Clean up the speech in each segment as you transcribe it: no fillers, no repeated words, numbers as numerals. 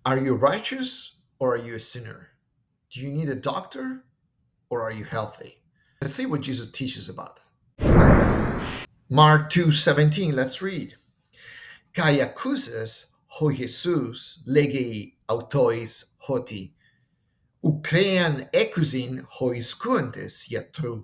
Are you righteous or are you a sinner? Do you need a doctor or are you healthy? Let's see what Jesus teaches about that. Mark 2:17, let's read. Kai accuses ho Jesus legei autois hoti, ukrean ecusin hois cuantes iatru,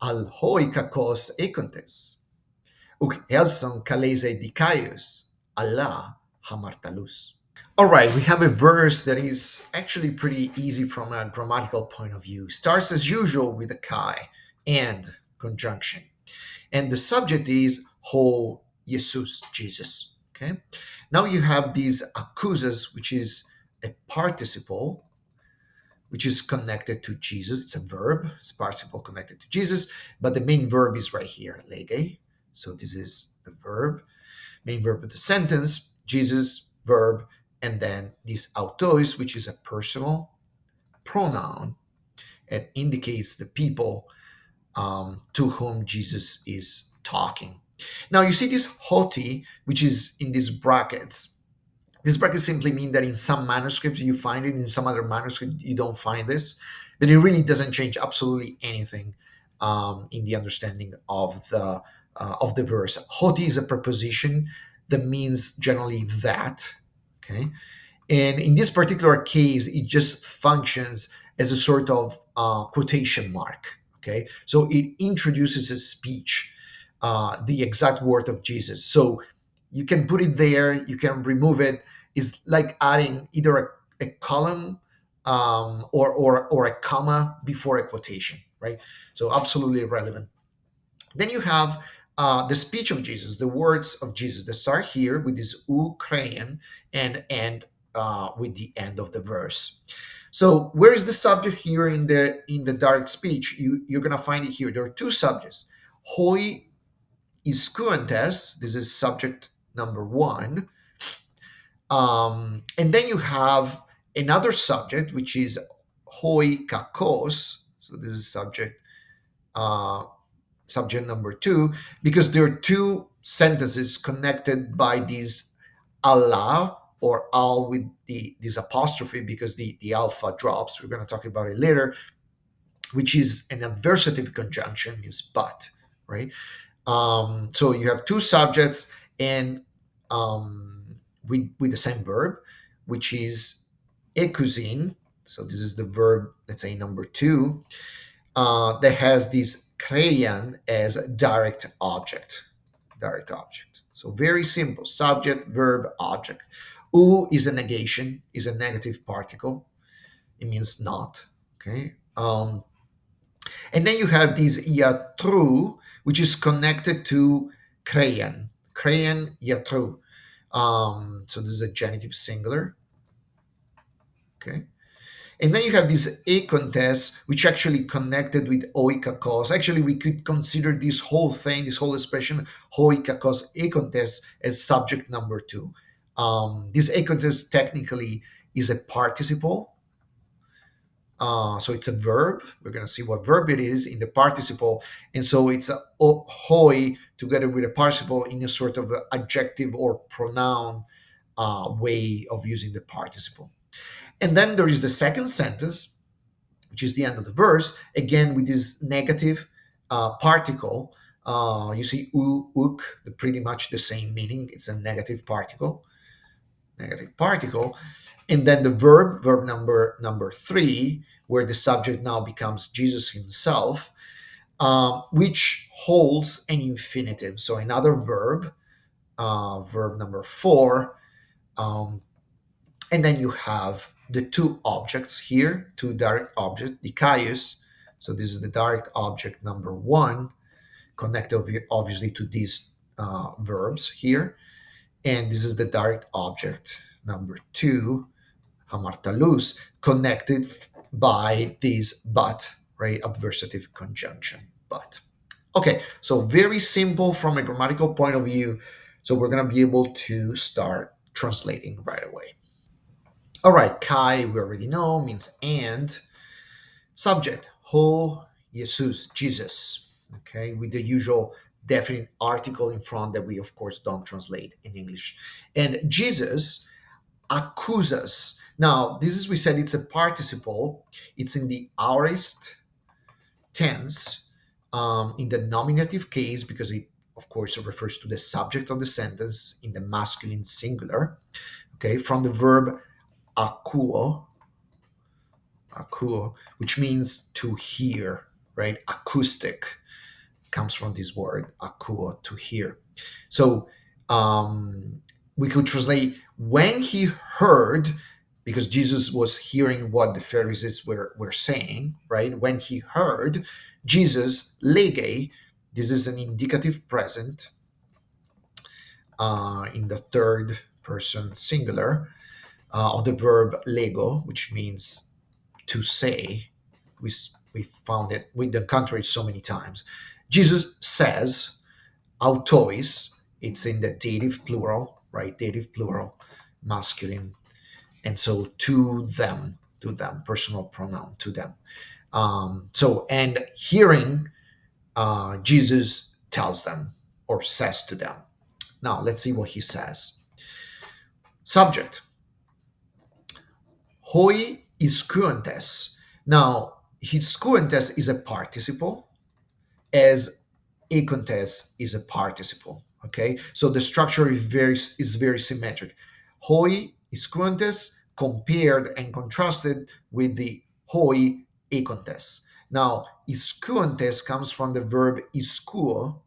al hoi kakos econtes, uk elson kalese dicaius, Allah hamartalus. All right, we have a verse that is actually pretty easy from a grammatical point of view. Starts as usual with a kai and conjunction. And the subject is ho Jesus, Jesus. Okay. Now you have these accuses, which is a participle, which is connected to Jesus. It's a verb, it's participle connected to Jesus, but the main verb is right here, lege. So this is the verb, main verb of the sentence, Jesus, verb, and then this autos, which is a personal pronoun and indicates the people to whom Jesus is talking. Now you see this hoti, which is in these brackets. These brackets simply mean that in some manuscripts you find it, in some other manuscripts you don't find this, but it really doesn't change absolutely anything in the understanding of the verse. Hoti is a preposition that means generally that. Okay, and in this particular case, it just functions as a sort of quotation mark. Okay, so it introduces a speech, the exact word of Jesus. So you can put it there, you can remove it. It's like adding either a column or a comma before a quotation, right? So absolutely irrelevant. Then you have the speech of Jesus, the words of Jesus that start here with this Ukrainian and end with the end of the verse. So where is the subject here in the direct speech? You're gonna find it here. There are two subjects. Hoi iskuantes, this is subject number one. And then you have another subject, which is hoi kakos. So this is uh, subject number two, because there are two sentences connected by these Allah or al with this apostrophe because the alpha drops. We're going to talk about it later, which is an adversative conjunction, means but, right? So you have two subjects and with the same verb, which is ekusin. So this is the verb, let's say number two, that has this kreyan as direct object. Direct object. So very simple. Subject, verb, object. U is a negation, is a negative particle. It means not. Okay. And then you have this iatru, which is connected to kreyan. Kreyan iatru. So this is a genitive singular. Okay. And then you have this akontes, which actually connected with oikakos. Actually, we could consider this whole thing, this whole expression, oikakos akontes, as subject number two. This akontes technically is a participle. So it's a verb. We're going to see what verb it is in the participle. And so it's a hoi together with a participle in a sort of adjective or pronoun way of using the participle. And then there is the second sentence, which is the end of the verse, again with this negative particle. You see uk, pretty much the same meaning. It's a negative particle, negative particle. And then the verb number three, where the subject now becomes Jesus himself, which holds an infinitive. So another verb, verb number four, and then you have the two objects here, two direct objects, dikaios. So this is the direct object number one, connected obviously to these verbs here. And this is the direct object number two, hamartalus, connected by this but, right? Adversative conjunction, but. Okay, so very simple from a grammatical point of view. So we're going to be able to start translating right away. All right, kai, we already know, means and. Subject, ho Jesus, Jesus. Okay, with the usual definite article in front that we, of course, don't translate in English. And Jesus, accusas. Now, this is, we said it's a participle. It's in the aorist tense, in the nominative case, because it, of course, it refers to the subject of the sentence in the masculine singular. Okay, from the verb akuo, akuo, which means to hear, right? Acoustic comes from this word akuo, to hear. So we could translate when he heard, because Jesus was hearing what the Pharisees were saying, right? When he heard, Jesus, lege, this is an indicative present in the third person singular of the verb lego, which means to say. We found it, we encountered it so many times. Jesus says, autois, it's in the dative plural, right? Dative plural, masculine. And so to them, personal pronoun, to them. And hearing, Jesus tells them or says to them. Now, let's see what he says. Subject, hoi iscuantes. Now, iscuantes is a participle, as acontes is a participle. Okay, so the structure is very symmetric. Hoi iscuantes compared and contrasted with the hoi acontes. Now, iscuantes comes from the verb iscuo,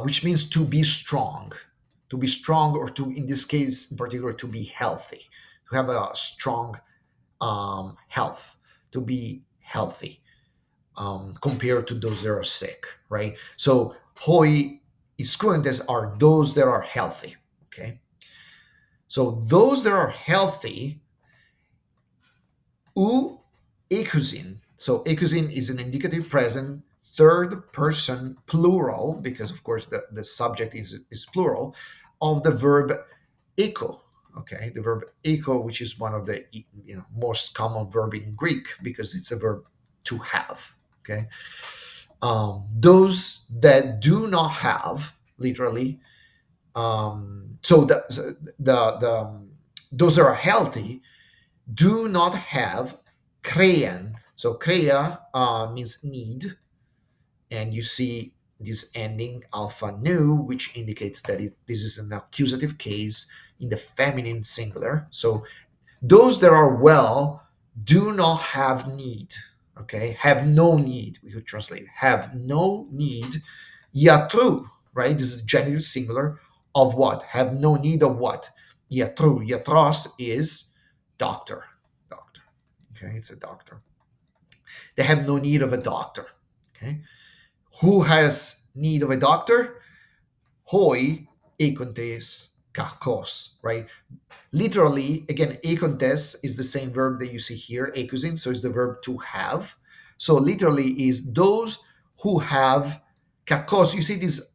which means to be strong, or to, in this case in particular, to be healthy, to have a strong health, to be healthy, compared to those that are sick, right? So hoi iscuantes are those that are healthy. Okay, so those that are healthy, ou ekusin. So ekusin is an indicative present, third person plural, because of course the subject is plural, of the verb echo. Okay, the verb echo, which is one of the most common verb in Greek, because it's a verb to have. Okay, those that do not have, literally. So those that are healthy do not have krean. So krea means need, and you see this ending alpha nu, which indicates that this is an accusative case in the feminine singular. So those that are well do not have need. Okay, have no need. We could translate have no need. Yatru, right? This is genitive singular of what? Have no need of what? Yatru. Yatros is doctor. Doctor. Okay, it's a doctor. They have no need of a doctor. Okay, who has need of a doctor? Hoi ekontes kakos, right? Literally, again, ekontes is the same verb that you see here, ekusin, so it's the verb to have. So literally is those who have kakos. You see this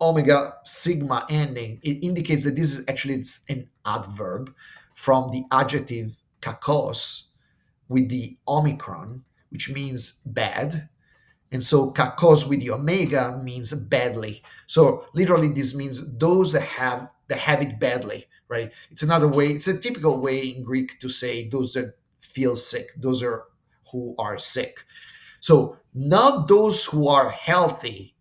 omega sigma ending. It indicates that this is actually it's an adverb from the adjective kakos with the omicron, which means bad. And so kakos with the omega means badly. So literally this means those that have it badly, right? It's another way, it's a typical way in Greek to say those that feel sick, those are who are sick. So not those who are healthy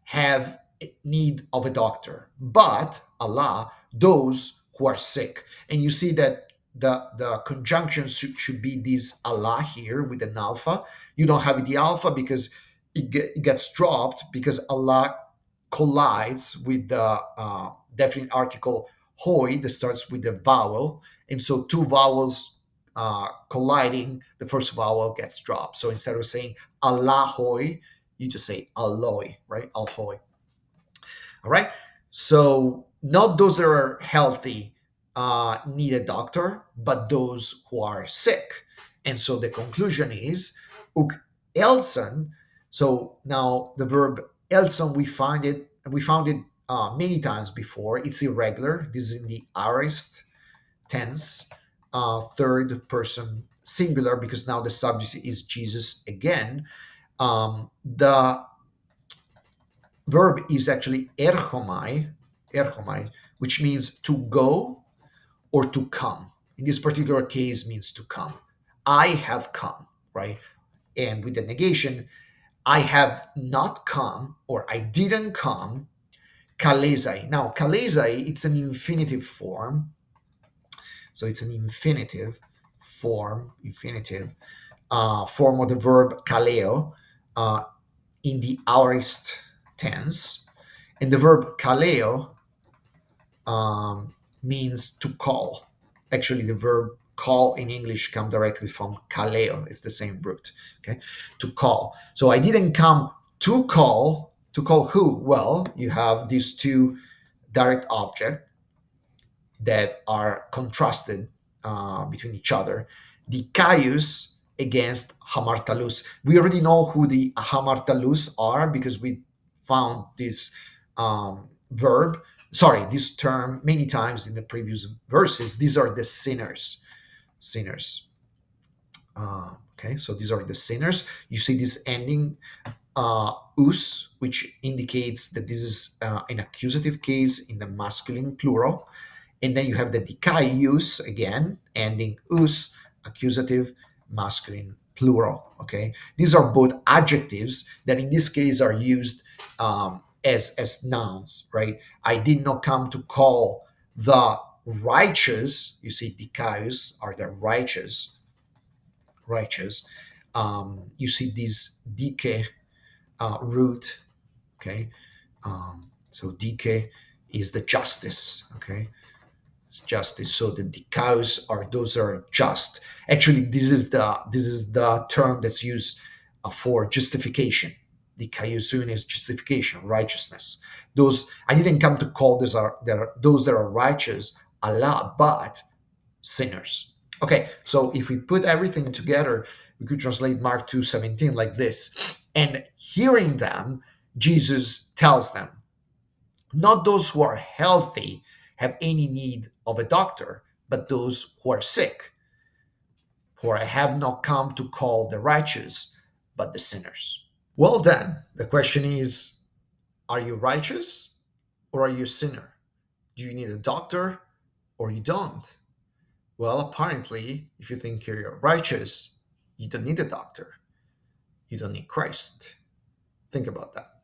have need of a doctor, but Allah, those who are sick. And you see that the conjunction should be this Allah here with an alpha. You don't have the alpha because it gets dropped, because Allah collides with the definite article hoi that starts with the vowel. And so two vowels colliding, the first vowel gets dropped. So instead of saying Allah hoi, you just say alloy, right? Alhoi. All right. So not those that are healthy need a doctor, but those who are sick. And so the conclusion is uk elson. So now the verb elson, we found it many times before. It's irregular. This is in the aorist tense, third person singular, because now the subject is Jesus again. The verb is actually erchomai, erchomai, which means to go or to come. In this particular case, means to come. I have come, right? And with the negation, I have not come or I didn't come. Kalezai. Now, kalezai, it's an infinitive form. So it's an form of the verb kaleo uh, in the aorist tense. And the verb kaleo means to call. Actually, the verb call in English come directly from kaleo. It's the same root. Okay, to call. So I didn't come to call. To call who? Well, you have these two direct objects that are contrasted between each other. The Caius against Hamartalus. We already know who the Hamartalus are because we found this this term many times in the previous verses. These are the sinners. Sinners. Okay, so these are the sinners. You see this ending us, which indicates that this is an accusative case in the masculine plural. And then you have the dikaius again, ending us, accusative, masculine, plural. Okay, these are both adjectives that in this case are used as nouns, right? I did not come to call the righteous. You see, dikaius are the righteous, righteous. You see this dike root. Okay, so dike is the justice. Okay, justice. So the dikaus are those are just. Actually, this is the term that's used for justification. Dikaiusun is justification, righteousness. Those I didn't come to call those that are righteous Allah, but sinners. Okay, so if we put everything together, we could translate Mark 2:17 like this. And hearing them, Jesus tells them, not those who are healthy have any need of a doctor, but those who are sick. For I have not come to call the righteous, but the sinners. Well, then, the question is, are you righteous or are you a sinner? Do you need a doctor or you don't? Well, apparently, if you think you're righteous, you don't need a doctor. You don't need Christ. Think about that.